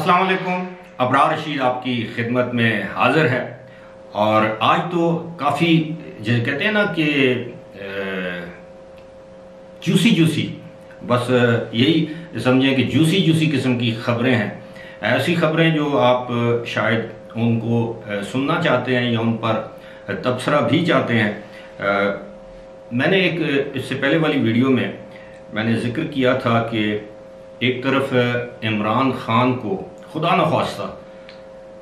अस्सलाम वालेकुम। अबरार रशीद आपकी खिदमत में हाजिर है। और आज तो काफ़ी जैसे कहते हैं ना कि जूसी जूसी, बस यही समझें कि जूसी जूसी किस्म की खबरें हैं। ऐसी खबरें जो आप शायद उनको सुनना चाहते हैं या उन पर तबसरा भी चाहते हैं। मैंने एक इससे पहले वाली वीडियो में मैंने जिक्र किया था कि एक तरफ इमरान खान को खुदा न ख्वास्ता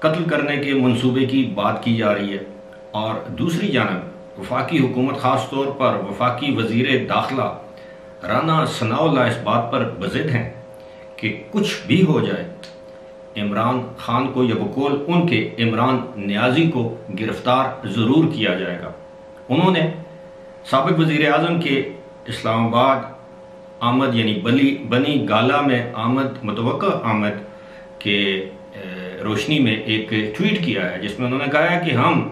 कत्ल करने के मंसूबे की बात की जा रही है और दूसरी जानब वफाकी हुकूमत ख़ास तौर पर वफाकी वज़ीर दाखिला राना सनाउल्लाह इस बात पर बज़िद हैं कि कुछ भी हो जाए इमरान खान को या बकौल उनके इमरान नियाजी को गिरफ्तार ज़रूर किया जाएगा। उन्होंने साबिक़ वज़ीर आज़म के इस्लामाबाद आमद यानी बनी गाला में आमद मुतवक्का आमद के रोशनी में एक ट्वीट किया है जिसमें उन्होंने कहा है कि हम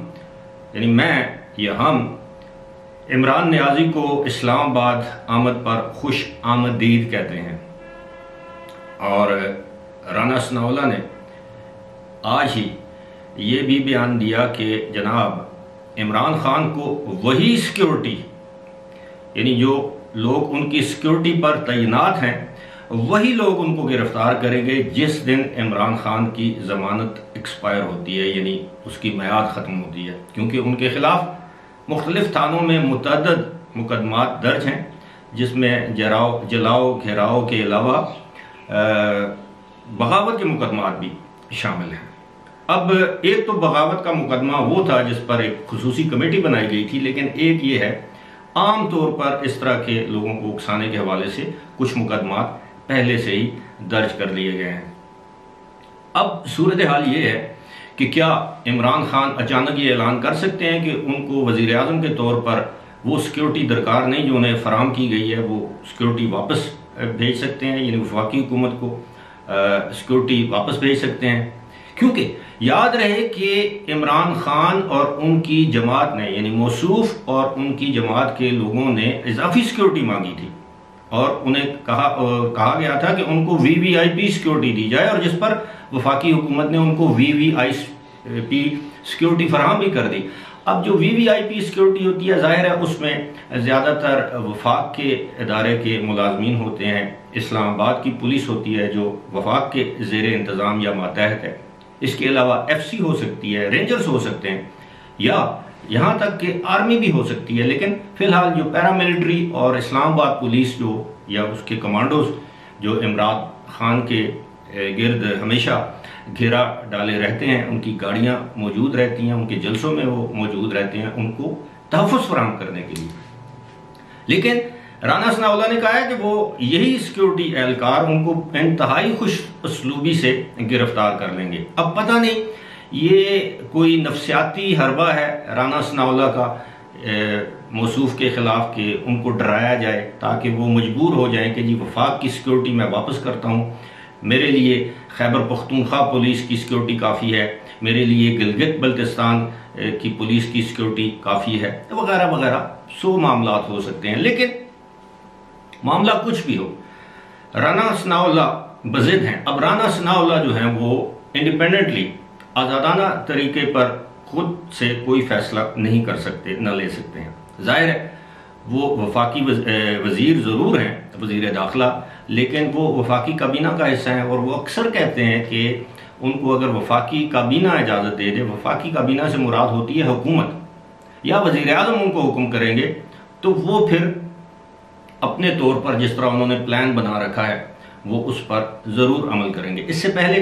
यानी मैं या हम इमरान नियाजी को इस्लामाबाद आमद पर खुश आमदीद कहते हैं। और राना सनाउल्लाह ने आज ही ये भी बयान दिया कि जनाब इमरान खान को वही सिक्योरिटी यानी जो लोग उनकी सिक्योरिटी पर तैनात हैं वही लोग उनको गिरफ्तार करेंगे जिस दिन इमरान खान की ज़मानत एक्सपायर होती है यानी उसकी मियाद ख़त्म होती है, क्योंकि उनके ख़िलाफ़ मुख्तलिफ थानों में मुतअद्दिद मुकदमात दर्ज हैं जिसमें जलाओ घेराव के अलावा बगावत के मुकदमात भी शामिल हैं। अब एक तो बगावत का मुकदमा वो था जिस पर एक खुसूसी कमेटी बनाई गई थी, लेकिन एक ये है आम तौर पर इस तरह के लोगों को उकसाने के हवाले से कुछ मुकदमात पहले से ही दर्ज कर लिए गए हैं। अब सूरत हाल ये है कि क्या इमरान खान अचानक ये ऐलान कर सकते हैं कि उनको वज़ीर आज़म के तौर पर वो सिक्योरिटी दरकार नहीं जो उन्हें फराहम की गई है, वो सिक्योरिटी वापस भेज सकते हैं यानी वफाकी हुकूमत को सिक्योरिटी वापस भेज सकते हैं। क्योंकि याद रहे कि इमरान खान और उनकी जमात ने यानी मौसूफ और उनकी जमात के लोगों ने इजाफी सिक्योरिटी मांगी थी और उन्हें कहा गया था कि उनको वीवीआईपी सिक्योरिटी दी जाए और जिस पर वफाकी हुकूमत ने उनको वीवीआईपी सिक्योरिटी फराहम भी कर दी। अब जो वीवीआईपी सिक्योरिटी होती है जाहिर है उसमें ज़्यादातर वफाक के इदारे के मुलाजमीन होते हैं, इस्लामाबाद की पुलिस होती है जो वफाक के ज़ेर इंतज़ाम या मातहत है। इसके अलावा एफसी हो सकती है, रेंजर्स हो सकते हैं या यहाँ तक कि आर्मी भी हो सकती है। लेकिन फिलहाल जो पैरामिलिट्री और इस्लामाबाद पुलिस जो या उसके कमांडोज जो इमरान खान के गिर्द हमेशा घेरा डाले रहते हैं, उनकी गाड़ियाँ मौजूद रहती हैं, उनके जलसों में वो मौजूद रहते हैं उनको तहफ़्फ़ुज़ फराहम करने के लिए। लेकिन राना सनाउल्लाह ने कहा है कि वो यही सिक्योरिटी एहलकार उनको इंतहाई खुश उसलूबी से गिरफ्तार कर लेंगे। अब पता नहीं ये कोई नफसियाती हरबा है राना सनाउल्लाह का मौसूफ के ख़िलाफ़ कि उनको डराया जाए ताकि वो मजबूर हो जाएं कि जी वफाक की सिक्योरिटी मैं वापस करता हूँ, मेरे लिए खैबर पख्तूनख्वा पुलिस की सिक्योरिटी काफ़ी है, मेरे लिए गिलगित बल्तिस्तान की पुलिस की सिक्योरिटी काफ़ी है, वगैरह वगैरह 100 मामलात हो सकते हैं। लेकिन मामला कुछ भी हो, राना सनाउल्लाह बज़िद हैं। अब राना सनाउल्लाह जो हैं वो इंडिपेंडेंटली आज़ादाना तरीके पर खुद से कोई फैसला नहीं कर सकते, न ले सकते हैं। जाहिर है वो वफाकी वज़ीर ज़रूर हैं, वज़ीर दाखिला, लेकिन वो वफाकी काबीना का हिस्सा हैं और वो अक्सर कहते हैं कि उनको अगर वफाकी काबीना इजाज़त दे दे, वफाकी काबीना से मुराद होती है हुकूमत या वज़ीर आज़म उनको हुक्म करेंगे तो वो फिर अपने तौर पर जिस तरह उन्होंने प्लान बना रखा है वो उस पर ज़रूर अमल करेंगे। इससे पहले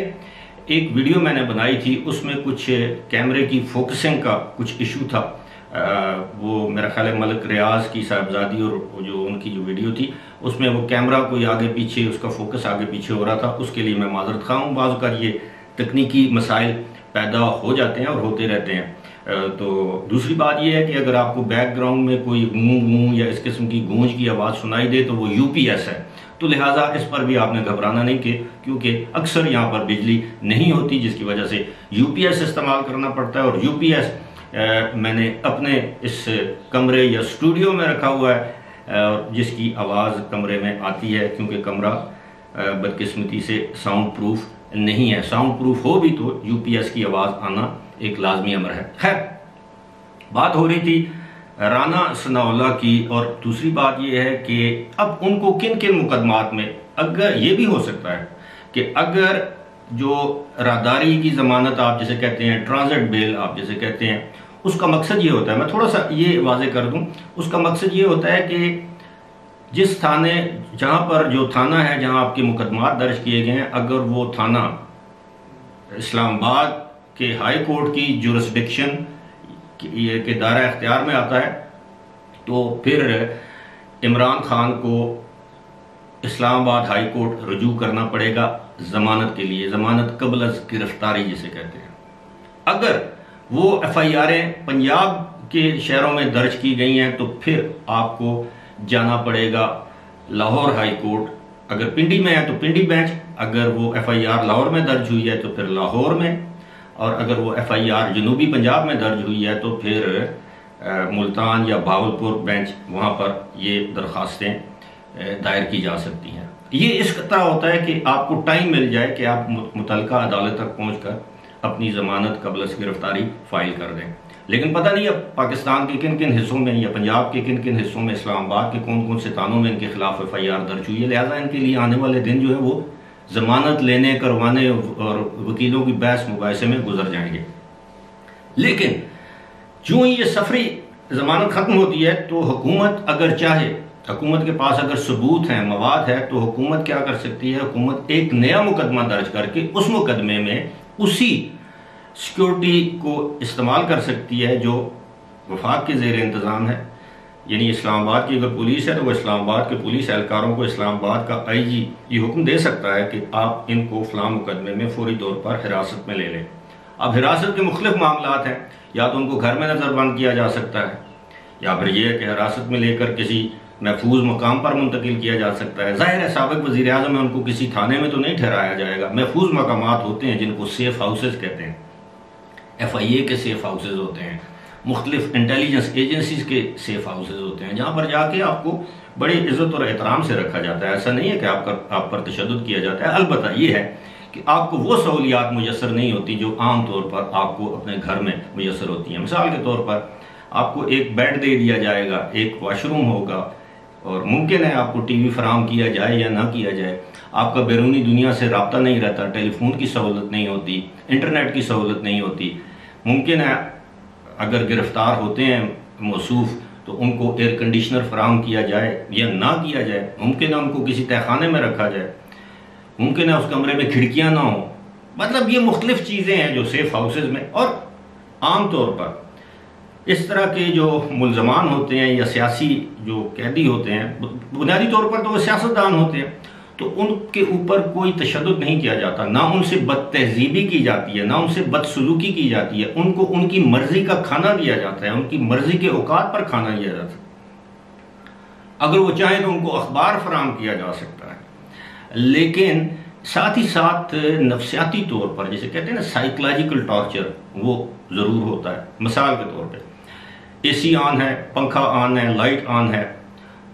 एक वीडियो मैंने बनाई थी, उसमें कुछ कैमरे की फोकसिंग का कुछ इशू था। वो मेरा ख्याल है मलिक रियाज की साहबजादी और जो उनकी जो वीडियो थी उसमें वो कैमरा कोई आगे पीछे उसका फोकस आगे पीछे हो रहा था, उसके लिए मैं माजरत खा हूँ। बाज़ का ये तकनीकी मसाइल पैदा हो जाते हैं और होते रहते हैं। तो दूसरी बात यह है कि अगर आपको बैकग्राउंड में कोई गूं गूं या इस किस्म की गूंज की आवाज़ सुनाई दे तो वो यूपीएस है, तो लिहाजा इस पर भी आपने घबराना नहीं कि क्योंकि अक्सर यहाँ पर बिजली नहीं होती जिसकी वजह से यूपीएस इस्तेमाल करना पड़ता है। और यूपीएस मैंने अपने इस कमरे या स्टूडियो में रखा हुआ है जिसकी आवाज़ कमरे में आती है क्योंकि कमरा बदकिस्मती से साउंड प्रूफ नहीं है। साउंड प्रूफ हो भी तो यूपीएस की आवाज़ आना एक लाजमी अमर है। खैर, बात हो रही थी राना सनाउल्लाह की, और दूसरी बात यह है कि अब उनको किन किन मुकदमात में, अगर ये भी हो सकता है कि अगर जो राहदारी की ज़मानत आप जिसे कहते हैं, ट्रांजिट बेल आप जिसे कहते हैं, उसका मकसद ये होता है, मैं थोड़ा सा ये वाजे कर दूं, उसका मकसद ये होता है कि जिस थाने, जहां पर जो थाना है जहां आपके मुकदमात दर्ज किए गए हैं, अगर वो थाना इस्लामाबाद के हाई कोर्ट की जुरिस्डिक्शन के दायरा इख्तियार में आता है, तो फिर इमरान खान को इस्लामाबाद हाई कोर्ट रुजू करना पड़ेगा जमानत के लिए, जमानत कबल अज गिरफ्तारी जिसे कहते हैं। अगर वो एफआईआरें पंजाब के शहरों में दर्ज की गई हैं तो फिर आपको जाना पड़ेगा लाहौर हाई कोर्ट। अगर पिंडी में है तो पिंडी बेंच, अगर वो एफआईआर लाहौर में दर्ज हुई है तो फिर लाहौर में, और अगर वो एफआईआर जनूबी पंजाब में दर्ज हुई है तो फिर मुल्तान या भावलपुर बेंच, वहाँ पर ये दरख्वास्तें दायर की जा सकती हैं। ये इस तरह होता है कि आपको टाइम मिल जाए कि आप मुतल्लिका अदालत तक पहुँचकर अपनी ज़मानत कबल से गिरफ्तारी फाइल कर दें। लेकिन पता नहीं अब पाकिस्तान के किन किन हिस्सों में या पंजाब के किन किन हिस्सों में, इस्लामाबाद के कौन कौन से थानों में इनके खिलाफ एफआईआर दर्ज हुई है। लिहाजा इनके लिए आने वाले दिन जो है वो जमानत लेने, करवाने और वकीलों की बहस मुबाहिसे में गुजर जाएंगे। लेकिन जो ही ये सफरी जमानत खत्म होती है तो हुकूमत अगर चाहे, हुकूमत के पास अगर सबूत है, मवाद है, तो हुकूमत क्या कर सकती है, हुकूमत एक नया मुकदमा दर्ज करके उस मुकदमे में उसी सिक्योरिटी को इस्तेमाल कर सकती है जो वफाक के ज़ेर इंतज़ाम है। यानी इस्लामाबाद की अगर पुलिस है तो वह इस्लामाबाद के पुलिस एहलकारों को इस्लामाबाद का आईजी ये हुक्म दे सकता है कि आप इनको फ़लाँ मुकदमे में फौरी तौर पर हिरासत में ले लें। अब हिरासत के मुख्तलिफ मामलात हैं, या तो उनको घर में नज़रबंद किया जा सकता है, या फिर यह कि हिरासत में लेकर किसी महफूज मकाम पर मुंतकिल किया जा सकता है। ज़ाहिर है साबिक़ वज़ीर आज़म है, उनको किसी थाने में तो नहीं ठहराया जाएगा। महफूज मकामात होते हैं जिनको सेफ हाउसेज कहते हैं, FIA के सेफ हाउसेज होते हैं, मुख्तलिफ इंटेलिजेंस एजेंसीज के सेफ हाउसेज होते हैं, जहाँ पर जाके आपको बड़ी इज्जत और एहतराम से रखा जाता है। ऐसा नहीं है कि आप पर तशद्दुद किया जाता है। अलबत्ता ये है कि आपको वो सहूलियात मुयसर नहीं होती जो आम तौर पर आपको अपने घर में मुयसर होती हैं। मिसाल के तौर पर आपको एक बेड दे दिया जाएगा, एक वाशरूम होगा, और मुमकिन है आपको टीवी फराहम किया जाए या ना किया जाए। आपका बैरूनी दुनिया से रब्ता नहीं रहता, टेलीफोन की सहूलत नहीं होती, इंटरनेट की सहूलत नहीं होती। मुमकिन है अगर गिरफ्तार होते हैं मौसूफ तो उनको एयर कंडीशनर फराहम किया जाए या ना किया जाए। मुमकिन है उनको किसी तहखाने में रखा जाए, मुमकिन है उस कमरे में खिड़कियां ना हो। मतलब ये मुख्तलिफ चीज़ें हैं जो सेफ हाउसेज में, और आम तौर पर इस तरह के जो मुल्ज़मान होते हैं या सियासी जो कैदी होते हैं, बुनियादी तौर पर तो वो सियासतदान होते हैं, तो उनके ऊपर कोई तशद्दुद नहीं किया जाता, ना उनसे बदतहजीबी की जाती है, ना उनसे बदसलूकी की जाती है। उनको उनकी मर्जी का खाना दिया जाता है, उनकी मर्जी के औकात पर खाना दिया जाता है। अगर वो चाहे तो उनको अखबार फराहम किया जा सकता है, लेकिन साथ ही साथ नफसियाती तौर पर जिसे कहते हैं ना साइकोलॉजिकल टॉर्चर, वो ज़रूर होता है। मिसाल के तौर पर AC ऑन है, पंखा ऑन है, लाइट ऑन है,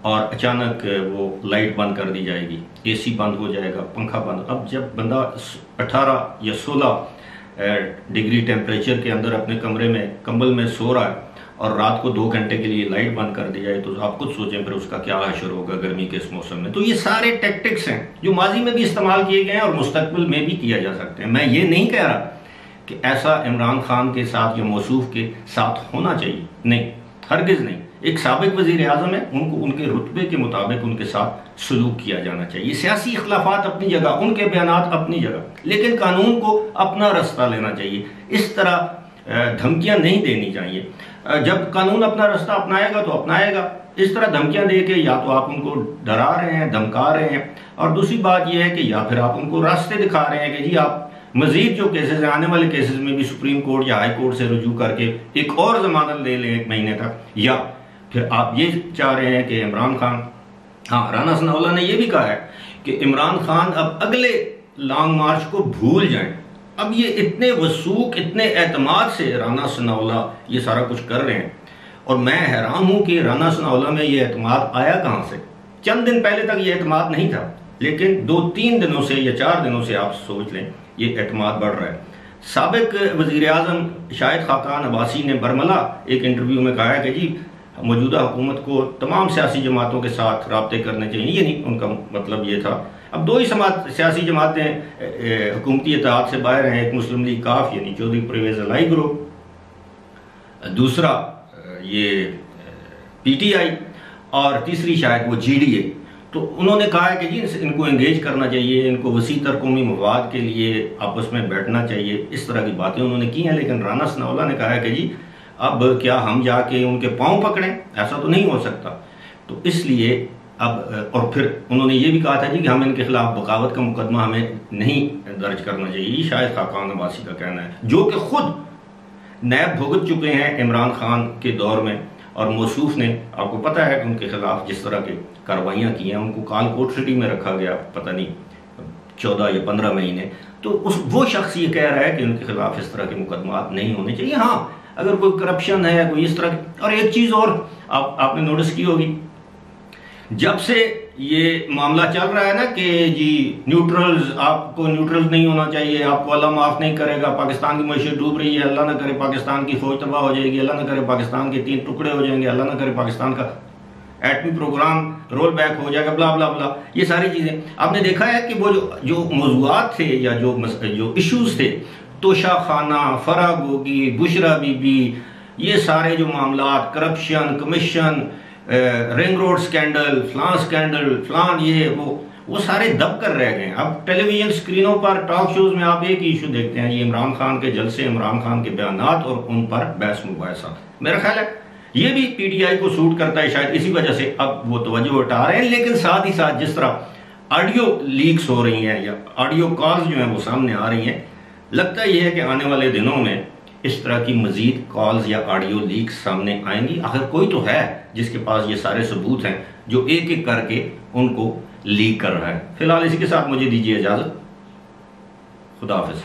और अचानक वो लाइट बंद कर दी जाएगी, AC बंद हो जाएगा, पंखा बंद। अब जब बंदा 18 या 16 डिग्री टेम्परेचर के अंदर अपने कमरे में कंबल में सो रहा है और रात को 2 घंटे के लिए लाइट बंद कर दी जाए, तो आप खुद सोचें फिर उसका क्या हशर होगा गर्मी के इस मौसम में। तो ये सारे टैक्टिक्स हैं जो माजी में भी इस्तेमाल किए गए हैं और मुस्तकबिल में भी किया जा सकते हैं। मैं ये नहीं कह रहा कि ऐसा इमरान खान के साथ या मौसूफ के साथ होना चाहिए, नहीं, हरगिज़ नहीं। एक साबिक वज़ीर आज़म है, उनको उनके रुतबे के मुताबिक उनके साथ सलूक किया जाना चाहिए। सियासी इख्लाफात अपनी जगह, उनके बयानात अपनी जगह, लेकिन कानून को अपना रास्ता लेना चाहिए। इस तरह धमकियां नहीं देनी चाहिए। जब कानून अपना रास्ता अपनाएगा तो अपनाएगा। इस तरह धमकियां दे के या तो आप उनको डरा रहे हैं, धमका रहे हैं, और दूसरी बात यह है कि या फिर आप उनको रास्ते दिखा रहे हैं कि जी आप मजीद जो केसेस हैं, आने वाले केसेस में भी सुप्रीम कोर्ट या हाई कोर्ट से रुजू करके एक और जमानत ले लें 1 महीने तक, या फिर आप ये चाह रहे हैं कि इमरान खान, हाँ, राना सनाउल्लाह ने यह भी कहा है कि इमरान खान अब अगले लॉन्ग मार्च को भूल जाएं। अब ये इतने वसूक, इतने एतमाद से राना सनाउल्लाह ये सारा कुछ कर रहे हैं, और मैं हैरान हूं कि राना सनाउल्लाह में ये एतमाद आया कहां से। चंद दिन पहले तक ये एतमाद नहीं था, लेकिन 2-3 दिनों से या 4 दिनों से आप सोच लें ये एतमाद बढ़ रहा है। साबिक वज़ीर आज़म शाहिद खाकान अब्बासी ने बरमला एक इंटरव्यू में कहा है कि जी मौजूदा हुकूमत को तमाम सियासी जमातों के साथ राब्ते करने चाहिए। ये नहीं, उनका मतलब ये था। अब दो ही सियासी जमातें हुकूमती इत्तेहाद से बाहर हैं, एक मुस्लिम लीग काफ यानी चौधरी परवेज़ इलाही ग्रुप, दूसरा ये PTI और तीसरी शायद वो GDA। तो उन्होंने कहा है कि जी इनको एंगेज करना चाहिए, इनको वसी तर कौमी मवाद के लिए आपस में बैठना चाहिए। इस तरह की बातें उन्होंने की हैं, लेकिन राना सनाउल्लाह ने कहा है कि जी अब क्या हम जाके उनके पाँव पकड़ें, ऐसा तो नहीं हो सकता। तो इसलिए अब, और फिर उन्होंने ये भी कहा था जी कि हम इनके खिलाफ बगावत का मुकदमा हमें नहीं दर्ज करना चाहिए। शाहिद खाकान अब्बासी का कहना है, जो कि खुद नैब भुगत चुके हैं इमरान खान के दौर में, और मौसूफ ने, आपको पता है कि उनके खिलाफ जिस तरह की कार्रवाइयाँ की हैं, उनको काल कोट सिटी में रखा गया, पता नहीं 14 या 15 महीने। तो वो शख्स ये कह रहा है कि उनके खिलाफ इस तरह के मुकदमात नहीं होने चाहिए। हाँ, अगर कोई करप्शन है, कोई इस तरह की। और एक चीज़ और आपने नोटिस की होगी, जब से ये मामला चल रहा है ना कि जी न्यूट्रल्स, आपको न्यूट्रल्स नहीं होना चाहिए, आपको अल्लाह माफ़ नहीं करेगा, पाकिस्तान की मईशत डूब रही है, अल्लाह ना करे पाकिस्तान की फौज तबाह हो जाएगी, अल्लाह ना करे पाकिस्तान के 3 टुकड़े हो जाएंगे, अल्लाह ना करे पाकिस्तान का एटमी प्रोग्राम रोल बैक हो जाएगा, ब्ला ब्ला ब्ला, ये सारी चीज़ें आपने देखा है कि वो जो मौज़ूआत थे या जो इश्यूज थे, तोशा खाना, फराह गोगी, बुशरा बीबी, ये सारे जो मामला, corruption, commission, ring road scandal, फलान ये वो सारे दब कर रह गए। अब टेलीविजन स्क्रीनों पर, टॉक शोज में आप एक ही इशू देखते हैं, ये इमरान खान के जलसे, इमरान खान के बयानात और उन पर बहस मुबाहिसा। मेरा ख्याल है ये भी PTI को सूट करता है, शायद इसी वजह से अब वो तवज्जो हटा रहे हैं। लेकिन साथ ही साथ जिस तरह ऑडियो लीक्स हो रही हैं या ऑडियो कॉल्स जो हैं वो सामने आ रही हैं, लगता यह है कि आने वाले दिनों में इस तरह की मजीद कॉल्स या ऑडियो लीक्स सामने आएंगी। आखिर कोई तो है जिसके पास ये सारे सबूत हैं, जो एक एक करके उनको लीक कर रहा है। फिलहाल इसी के साथ मुझे दीजिए इजाजत। खुदा हाफिज।